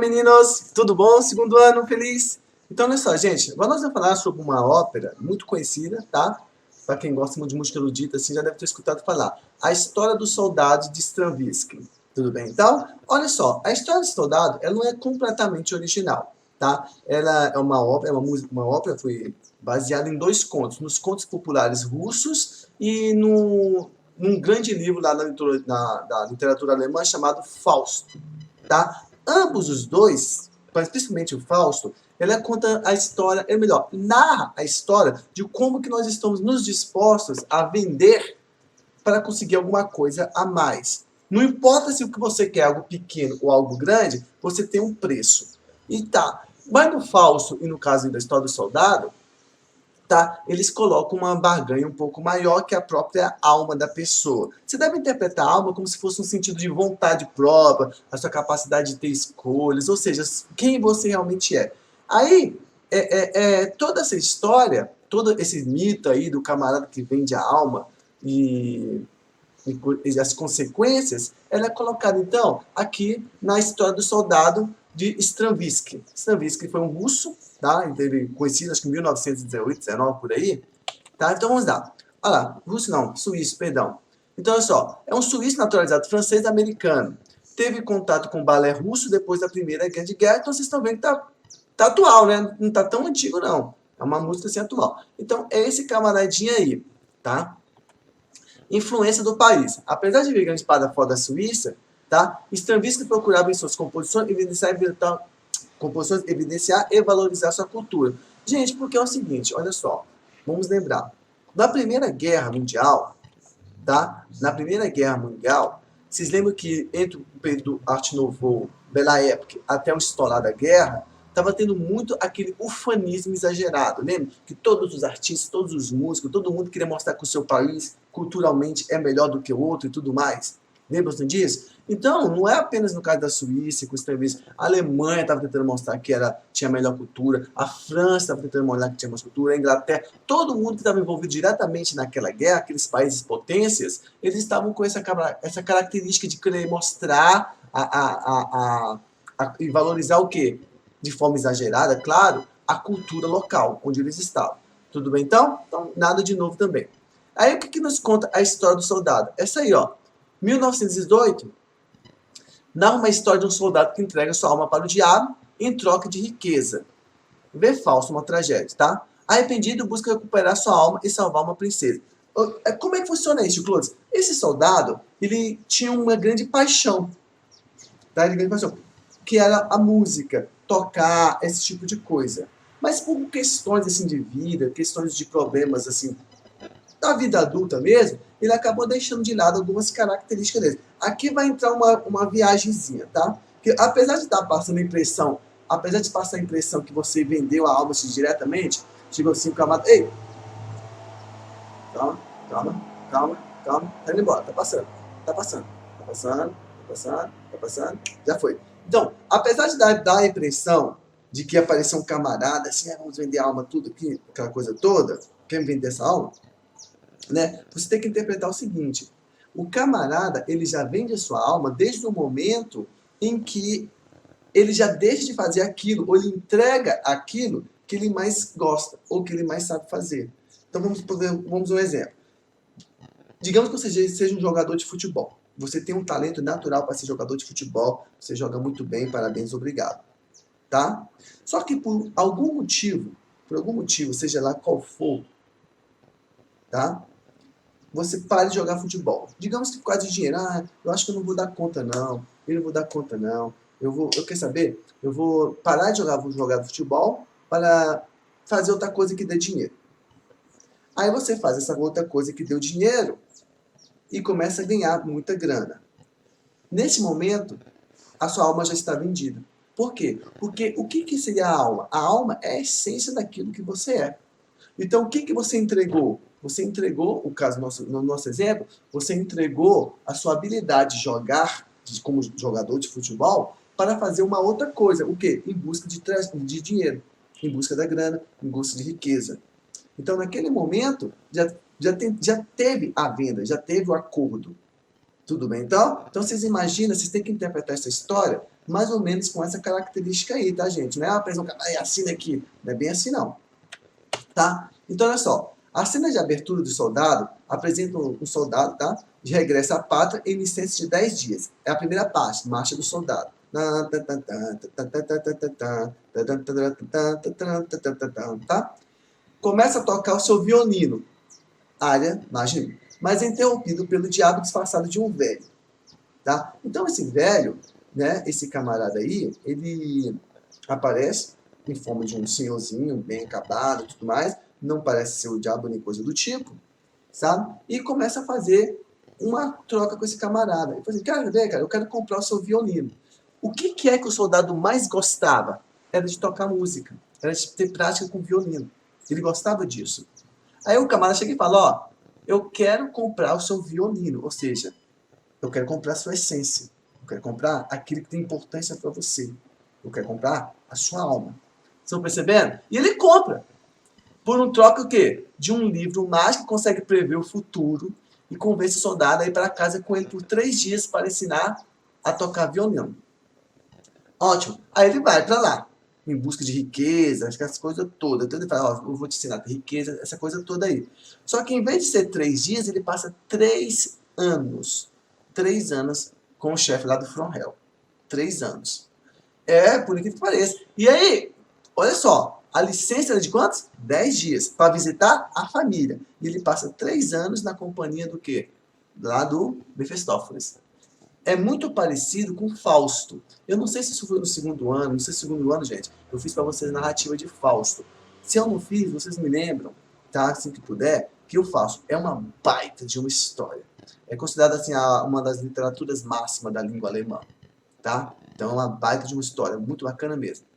meninos! Tudo bom? Segundo ano, feliz? Então, olha só, gente. Agora nós vamos falar sobre uma ópera muito conhecida, tá? Para quem gosta muito de música erudita, assim, já deve ter escutado falar. A História do Soldado de Stravinsky. Tudo bem? Então, olha só. A História do Soldado, ela não é completamente original, tá? Ela é uma ópera, uma ópera foi baseada em dois contos. Nos contos populares russos e num grande livro lá da literatura alemã chamado Fausto. Tá? Ambos os dois, principalmente o Fausto, ele conta a história, ou melhor, narra a história de como que nós estamos nos dispostos a vender para conseguir alguma coisa a mais. Não importa se o que você quer é algo pequeno ou algo grande, você tem um preço. E tá. Mas no Fausto, e no caso da história do soldado, tá? Eles colocam uma barganha um pouco maior que a própria alma da pessoa. Você deve interpretar a alma como se fosse um sentido de vontade própria, a sua capacidade de ter escolhas, ou seja, quem você realmente é. Aí, toda essa história, todo esse mito aí do camarada que vende a alma e as consequências, ela é colocada, então, aqui na história do soldado de Stravinsky. Stravinsky foi um russo, tá? Ele conhecido, acho que em 1918, 19, por aí. Tá? Então, vamos lá. Olha lá, russo não, suíço, perdão. Então, olha só, é um suíço naturalizado francês-americano. Teve contato com o balé russo depois da Primeira Grande Guerra, então vocês estão vendo que tá atual, né? Não tá tão antigo, não. É uma música assim atual. Então, é esse camaradinho aí, tá? Influência do país. Apesar de vir grande espada fora da Suíça, tá? Stravinsky procurava em suas composições evidenciar e valorizar sua cultura. Gente, porque é o seguinte, olha só, vamos lembrar. Na Primeira Guerra Mundial, tá? Na Primeira Guerra Mundial, vocês lembram que entre o período do Art Nouveau, Belle Époque, até o estourar da guerra, estava tendo muito aquele ufanismo exagerado. Lembra? Que todos os artistas, todos os músicos, todo mundo queria mostrar que o seu país culturalmente é melhor do que o outro e tudo mais. Lembram-se disso? Então, não é apenas no caso da Suíça, com os Stravinsky. A Alemanha estava tentando mostrar que tinha melhor cultura, a França estava tentando mostrar que tinha mais cultura, a Inglaterra, todo mundo que estava envolvido diretamente naquela guerra, aqueles países potências, eles estavam com essa característica de querer mostrar e valorizar o quê? De forma exagerada, claro, a cultura local, onde eles estavam. Tudo bem, então? Então, nada de novo também. Aí, o que nos conta a história do soldado? Essa aí, ó. 1918, narra uma história de um soldado que entrega sua alma para o diabo em troca de riqueza. Vê Fausto, uma tragédia, tá? Arrependido, busca recuperar sua alma e salvar uma princesa. Como é que funciona isso, Clodes? Esse soldado, ele tinha uma grande paixão, tá? Que era a música, tocar, esse tipo de coisa. Mas por questões assim de vida, questões de problemas assim da vida adulta mesmo, ele acabou deixando de lado algumas características dele. Aqui vai entrar uma viagemzinha, tá? Que apesar de estar passando a impressão, apesar de passar a impressão que você vendeu a alma assim, diretamente, chegou assim, calma, ei, calma, calma, calma, calma, tá indo embora, tá passando, tá passando, tá passando, tá passando, tá passando, já foi. Então, apesar de dar a impressão de que apareceu um camarada, assim, vamos vender a alma, tudo aqui, aquela coisa toda, quer me vender essa alma? Né? Você tem que interpretar o seguinte, o camarada, ele já vende a sua alma desde o momento em que ele já deixa de fazer aquilo, ou ele entrega aquilo que ele mais gosta, ou que ele mais sabe fazer. Então vamos um exemplo. Digamos que você seja um jogador de futebol. Você tem um talento natural para ser jogador de futebol, você joga muito bem, parabéns, obrigado. Tá? Só que por algum motivo, seja lá qual for, tá? Você para de jogar futebol. Digamos que por causa de dinheiro, eu acho que eu não vou dar conta não, eu não vou dar conta não, eu quer saber? Eu vou parar de jogar futebol para fazer outra coisa que dê dinheiro. Aí você faz essa outra coisa que deu dinheiro e começa a ganhar muita grana. Nesse momento, a sua alma já está vendida. Por quê? Porque o que seria a alma? A alma é a essência daquilo que você é. Então, o que você entregou? Você entregou, no nosso exemplo, você entregou a sua habilidade de jogar como jogador de futebol para fazer uma outra coisa. O quê? Em busca de dinheiro, em busca da grana, em busca de riqueza. Então, naquele momento, já teve a venda, já teve o acordo. Tudo bem, então? Então vocês imaginam, vocês têm que interpretar essa história mais ou menos com essa característica aí, tá, gente? Não é uma pessoa que assina aqui. Não é bem assim, não. Tá? Então, olha só. A cena de abertura do soldado apresenta um soldado, tá? De regresso à pátria em licença de 10 dias. É a primeira parte, Marcha do Soldado. Tá? Começa a tocar o seu violino, área, imagina, mas é interrompido pelo diabo disfarçado de um velho. Tá? Então, esse velho, né, esse camarada aí, ele aparece em forma de um senhorzinho bem acabado e tudo mais, não parece ser o diabo nem coisa do tipo, sabe? E começa a fazer uma troca com esse camarada. Ele fala assim, cara, eu quero comprar o seu violino. O que é que o soldado mais gostava? Era de tocar música, era de ter prática com violino. Ele gostava disso. Aí o camarada chega e fala, ó, eu quero comprar o seu violino, ou seja, eu quero comprar a sua essência, eu quero comprar aquilo que tem importância para você, eu quero comprar a sua alma. Estão percebendo? E ele compra. Por um troca o quê? De um livro mágico que consegue prever o futuro e convence o soldado a ir para casa com ele por 3 dias para ensinar a tocar violino. Ótimo. Aí ele vai para lá, em busca de riqueza, essas coisas todas. Então ele fala, ó, eu vou te ensinar a ter riqueza, essa coisa toda aí. Só que em vez de ser 3 dias, ele passa 3 anos. 3 anos com o chefe lá do From Hell. 3 anos. É, por incrível que pareça. E aí, olha só, a licença era de quantos? 10 dias, para visitar a família. E ele passa 3 anos na companhia do quê? Lá do Mefistófeles. É muito parecido com Fausto. Eu não sei se isso foi no segundo ano, não sei se no segundo ano, gente. Eu fiz para vocês a narrativa de Fausto. Se eu não fiz, vocês me lembram, tá? Assim que puder, que o Fausto é uma baita de uma história. É considerada assim, uma das literaturas máximas da língua alemã, tá? Então é uma baita de uma história, muito bacana mesmo.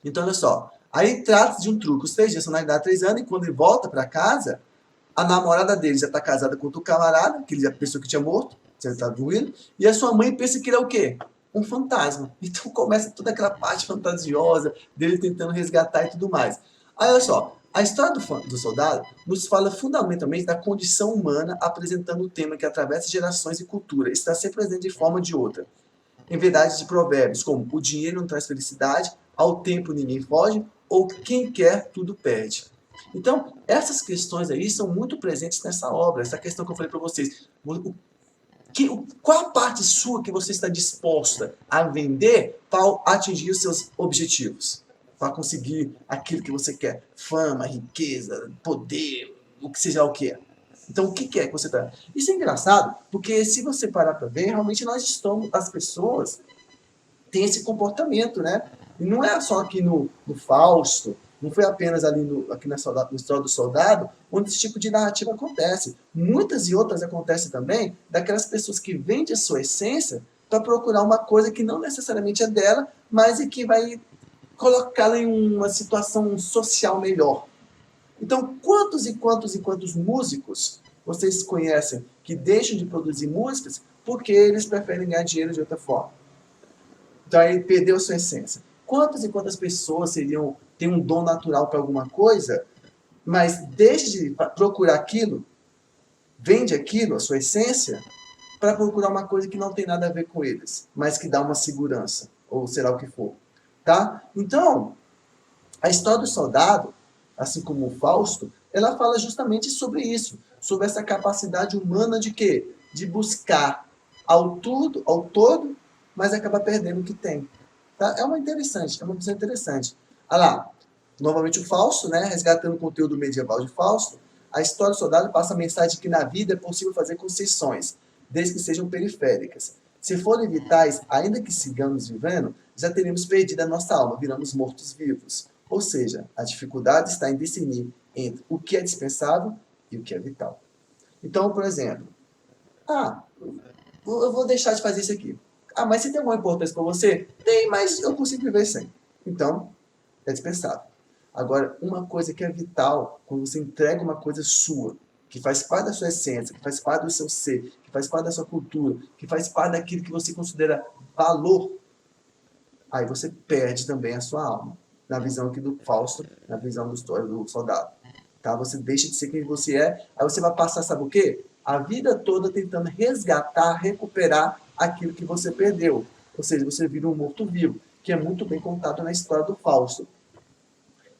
Então, olha só. Aí trata-se de um truque. Os 3 dias são na idade de 3 anos, e quando ele volta para casa, a namorada dele já está casada com outro camarada, que ele já pensou que tinha morto, já está doendo, e a sua mãe pensa que ele é o quê? Um fantasma. Então começa toda aquela parte fantasiosa dele tentando resgatar e tudo mais. Aí, olha só. A história do soldado nos fala fundamentalmente da condição humana, apresentando um tema que atravessa gerações e cultura, está sempre presente de forma ou de outra. Em verdade de provérbios como o dinheiro não traz felicidade, ao tempo ninguém foge, ou quem quer tudo perde. Então, essas questões aí são muito presentes nessa obra, essa questão que eu falei para vocês. Qual a parte sua que você está disposta a vender para atingir os seus objetivos? Para conseguir aquilo que você quer. Fama, riqueza, poder, o que seja o que é. Então, o que é que você está... Isso é engraçado, porque se você parar para ver, realmente nós estamos... As pessoas têm esse comportamento, né? E não é só aqui no Fausto, não foi apenas ali aqui na história do soldado, onde esse tipo de narrativa acontece. Muitas e outras acontecem também daquelas pessoas que vendem a sua essência para procurar uma coisa que não necessariamente é dela, mas e que vai colocá-la em uma situação social melhor. Então, quantos e quantos e quantos músicos vocês conhecem que deixam de produzir músicas porque eles preferem ganhar dinheiro de outra forma? Então, ele perdeu a sua essência. Quantas e quantas pessoas têm um dom natural para alguma coisa, mas deixa de procurar aquilo, vende aquilo, a sua essência, para procurar uma coisa que não tem nada a ver com eles, mas que dá uma segurança, ou será o que for. Tá? Então, a história do soldado, assim como o Fausto, ela fala justamente sobre isso, sobre essa capacidade humana de quê? De buscar ao todo, mas acaba perdendo o que tem. Tá? É uma visão interessante. Olha lá, novamente o Fausto, né, resgatando o conteúdo medieval de Fausto, a história do soldado passa a mensagem de que na vida é possível fazer concessões, desde que sejam periféricas. Se forem vitais, ainda que sigamos vivendo, já teremos perdido a nossa alma, viramos mortos-vivos. Ou seja, a dificuldade está em discernir entre o que é dispensável e o que é vital. Então, por exemplo, eu vou deixar de fazer isso aqui. Mas se tem alguma importância para você? Tem, mas eu consigo viver sem. Então, é dispensável. Agora, uma coisa que é vital, quando você entrega uma coisa sua, que faz parte da sua essência, que faz parte do seu ser, que faz parte da sua cultura, que faz parte daquilo que você considera valor, aí você perde também a sua alma. Na visão aqui do Fausto, na visão do soldado. Tá? Você deixa de ser quem você é, aí você vai passar, sabe o quê? a vida toda tentando resgatar, recuperar aquilo que você perdeu. Ou seja, você vira um morto-vivo, que é muito bem contado na história do Fausto.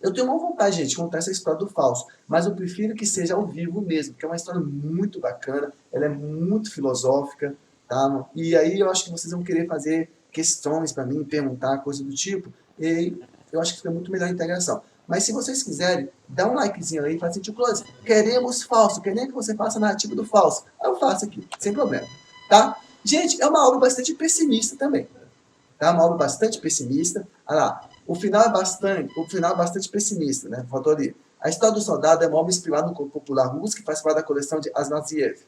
Eu tenho uma vontade, gente, de contar essa história do Fausto, mas eu prefiro que seja ao vivo mesmo, porque é uma história muito bacana, ela é muito filosófica, tá? E aí eu acho que vocês vão querer fazer questões para mim, perguntar, coisa do tipo, e aí eu acho que fica muito melhor a integração. Mas se vocês quiserem, dá um likezinho aí e fala assim, tio Close, queremos Fausto, queremos que você faça a narrativa do Fausto. Aí eu faço aqui, sem problema, tá? Gente, é uma obra bastante pessimista também, tá? Uma obra bastante pessimista. Olha lá, o final é bastante pessimista, né? Faltou ali. A história do soldado é uma obra inspirada no corpo popular russo que faz parte da coleção de Asnaziev,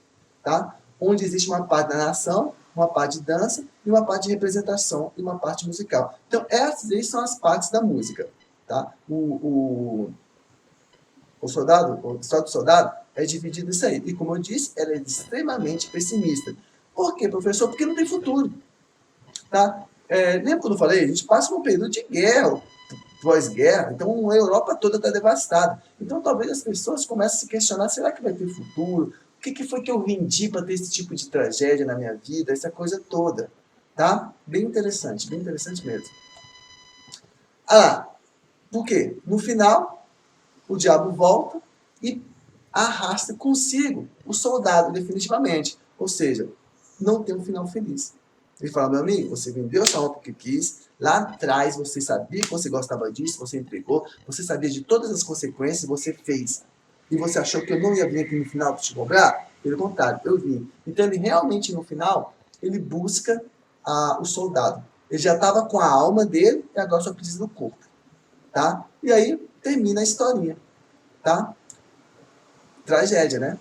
tá? Onde existe uma parte da narração, uma parte de dança e uma parte de representação e uma parte musical. Então, essas aí são as partes da música, tá? O soldado, a história do soldado é dividida isso aí. E como eu disse, ela é extremamente pessimista. Por quê, professor? Porque não tem futuro, tá? Lembra quando eu falei? A gente passa por um período de guerra, pós-guerra, então a Europa toda está devastada. Então talvez as pessoas comecem a se questionar, será que vai ter futuro? O que foi que eu vendi para ter esse tipo de tragédia na minha vida? Essa coisa toda, tá? Bem interessante mesmo. Por quê? No final, o diabo volta e arrasta consigo o soldado definitivamente. Ou seja, não tem um final feliz. Ele fala, meu amigo, você vendeu essa roupa que quis, lá atrás você sabia que você gostava disso, você entregou, você sabia de todas as consequências, você fez. E você achou que eu não ia vir aqui no final para te cobrar? Pelo contrário, eu vim. Então ele realmente, no final, ele busca o soldado. Ele já estava com a alma dele e agora só precisa do corpo. Tá? E aí termina a historinha. Tá? Tragédia, né?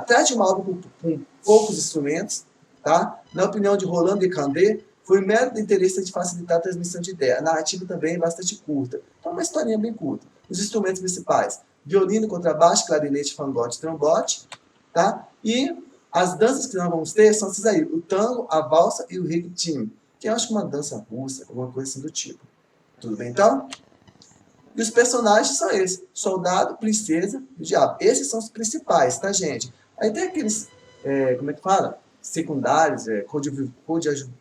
Trate uma obra com poucos instrumentos, tá? Na opinião de Roland de Candé, foi mero interesse de facilitar a transmissão de ideia. A narrativa também é bastante curta. Então, uma historinha bem curta. Os instrumentos principais: violino, contrabaixo, clarinete, fagote, trombote, tá? E as danças que nós vamos ter são essas aí: o tango, a valsa e o ritmo, que eu acho que é uma dança russa, alguma coisa assim do tipo. Tudo bem, então? E os personagens são esses: soldado, princesa e o diabo. Esses são os principais, tá, gente? Aí tem aqueles, como é que fala? Secundários,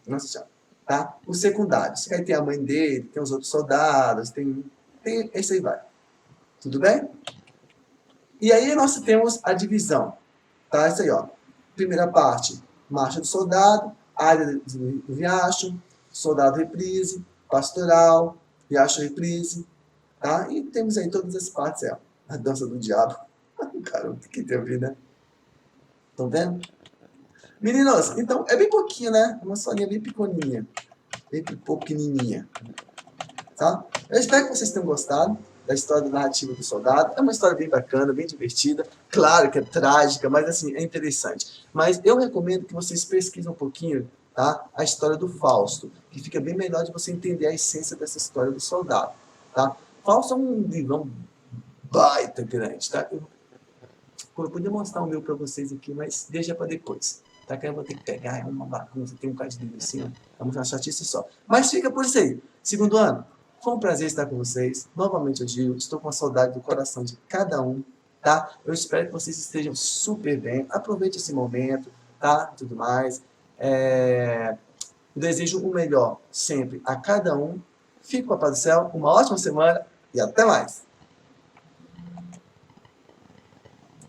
nossa, tá? Os secundários. Aí tem a mãe dele, tem os outros soldados, tem esse aí vai. Tudo bem? E aí nós temos a divisão, tá? Isso aí, ó. Primeira parte, marcha do soldado, área do riacho, soldado reprise, pastoral, riacho reprise, tá? E temos aí todas as partes, a dança do diabo. Caramba, que tem a ver, né? Estão vendo? Meninos, então, é bem pouquinho, né? Uma solinha bem pequenininha. Bem pequenininha. Tá? Eu espero que vocês tenham gostado da história narrativa do soldado. É uma história bem bacana, bem divertida. Claro que é trágica, mas assim, é interessante. Mas eu recomendo que vocês pesquisem um pouquinho, tá? A história do Fausto, que fica bem melhor de você entender a essência dessa história do soldado, tá? Fausto é um vilão baita grande, tá? Eu podia mostrar o meu para vocês aqui, mas deixa para depois. Tá? Que eu vou ter que pegar, é uma bagunça, tem um bocado de livro assim, vamos uma chatice só. Mas fica por isso aí. Segundo ano, foi um prazer estar com vocês. Novamente eu digo, estou com a saudade do coração de cada um, tá? Eu espero que vocês estejam super bem. Aproveite esse momento, tá? Tudo mais. Eu desejo o melhor sempre a cada um. Fique com a paz do céu, uma ótima semana e até mais!